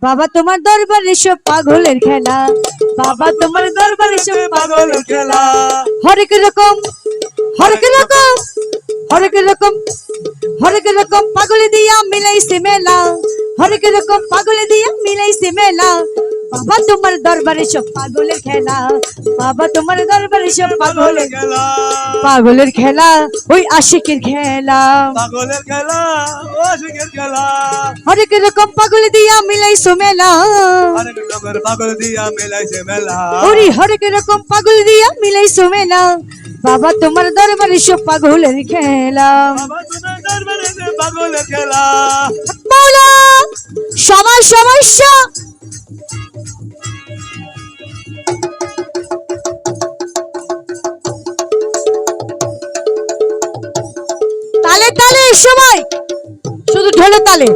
বাবা তোমার দরবারে সব পাগলের খেলা, বাবা তোমার দরবারে সব পাগলের খেলা, হরেক রকম হরেক রকম হরেক রকম হরেক রকম পাগল দিয়া মিলাইছে মেলা, হরেক রকম পাগল দিয়া মিলাইছে মেলা। বাবা তোমার দরবারে সব পাগলের খেলা, বাবা তোমার দরবারে সব পাগলের খেলা, পাগলের খেলা, ওই আশিকের খেলা, পাগলের খেলা, ও আশিকের খেলা, হরেক রকম পাগল দিয়া মিলাইছো মেলা, হরেক রকম পাগল দিয়া মিলাইছে মেলা, ওরে হরেক রকম পাগল দিয়া মিলাইছো মেলা। বাবা তোমার দরবারে সব পাগলের খেলা, বাবা তোমার দরবারে সব পাগলের খেলা। মাওলা সবার সমস্যা তালে তালে সবাই শুধু ঢোলে তালে।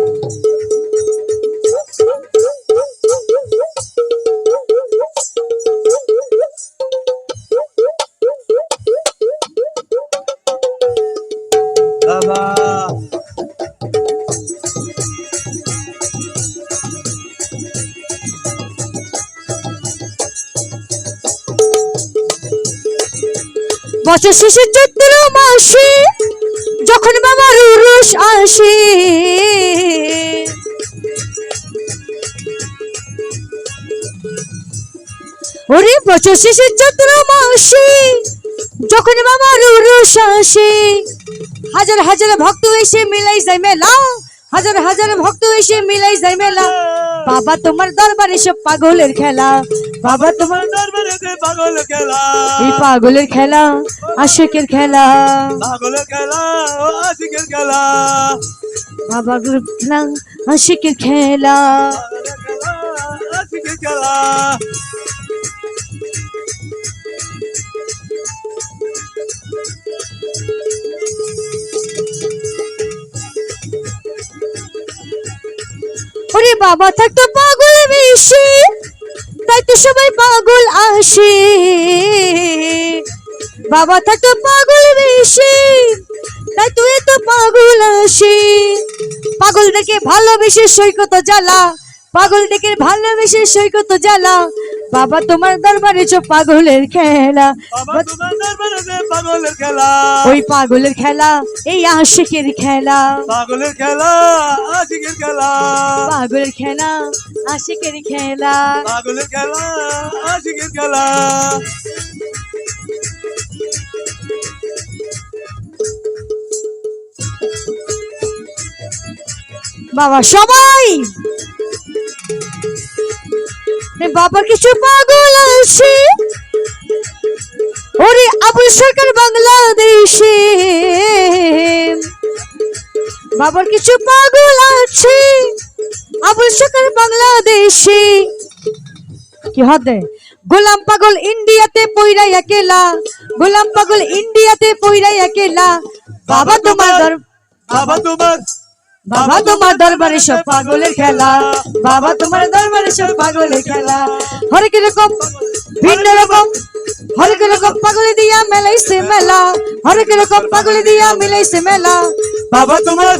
বাবা বছর শেষে চৈত্র মাসে যখন বাবার উরুস আসে, ওরে বছর শেষে চৈত্র মাসে যখন বাবার উরুস আসে, হাজার হাজার ভক্ত এসে মিলাই যায় মেলা, হাজার হাজার ভক্ত এসে মিলাই যায় মেলা। বাবা তোমার দরবারে সব পাগলের খেলা, বাবা তোমার দরবারে সব পাগলের খেলা, এই পাগলের খেলা আশিকের খেলা, পাগলের খেলা, ও আশিকের খেলা, বাবা খেলা আশিকের খেলা। পাগলের খেলা, আশিকের খেলা। ওরে বাবা থাকতো পাগল বেশি, তাই তো সবাই পাগল আসে, বাবা থাকতো পাগল বেশি, তাই তুই তো পাগল আসে। পাগল দেখে ভালোবেসে সৈকত জ্বালা, পাগল দেখে ভালোবেসে সৈকত জ্বালা। বাবা তোমার দরবারে সব পাগলের খেলা, বাবা তোমার দরবারে সব পাগলের খেলা, ওই পাগলের খেলা এই আশিকের খেলা, পাগলের খেলা, আশিকের খেলা, পাগলের খেলা আশিকের খেলা। পাগলের খেলা, আশিকের খেলা। বাবা সবাই বাবার কিছু পাগল আছে, ওরে আবুল সরকার বাংলাদেশে, বাবার কিছু পাগল আছে আবুল সরকার বাংলাদেশে। কি হবে গোলাম পাগল ইন্ডিয়াতে পইরা একেলা, গোলাম পাগল ইন্ডিয়াতে পইরা একেলা। বাবা তোমার বাবা তোমার বাবা তোমার দরবারে সব পাগলের খেলা, বাবা তোমার দরবারে সব পাগলের খেলা, হরেক রকম ভিন্ন রকম হরেক রকম পাগল দিয়া মেলাইছে মেলা, হরেক রকম পাগল দিয়া মিলাইছে মেলা। বাবা তোমার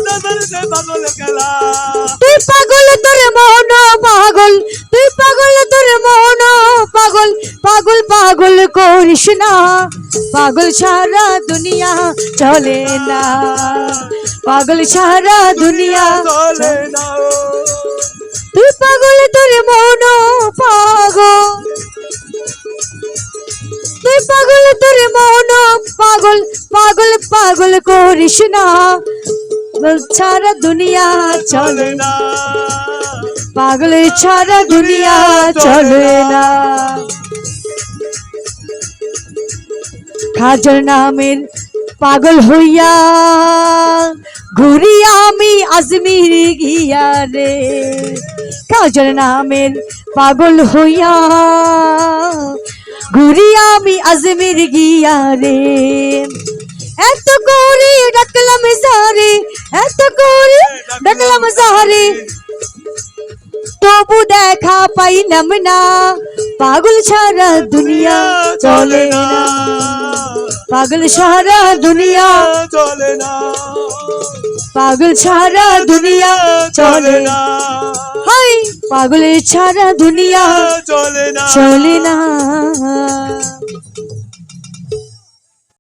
দরবারে সব পাগলের খেলা, তুই পাগল তোর মন পাগল, তুই পাগল তোর মন পাগল, পাগল পাগল করিস না, পাগল সারা দুনিয়া চলে না, পাগল সারা দুনিয়া চলে না। তুই পাগল তোর মন পাগল, তুই পাগল তোর মন পাগল, পাগল পাগল করিস না, পাগল সারা দুনিয়া চলে না, পাগল সারা দুনিয়া চলে না। খাজার নামের পাগল হইয়া ঘুরি আমি আজমির গিয়া রে, খাজার নামের পাগল হইয়া ঘুরি আমি আজমির গিয়া রে। এত করে ডাকলাম সারে, এত করে ডাকলাম সারে, তবু দেখা পাইলাম না, পাগল সারা দুনিয়া চলে না, পাগল সারা দুনিয়া চলে না, পাগল সারা দুনিয়া চলে না। পাগলের ছাড়া দুনিয়া চলে না চলে না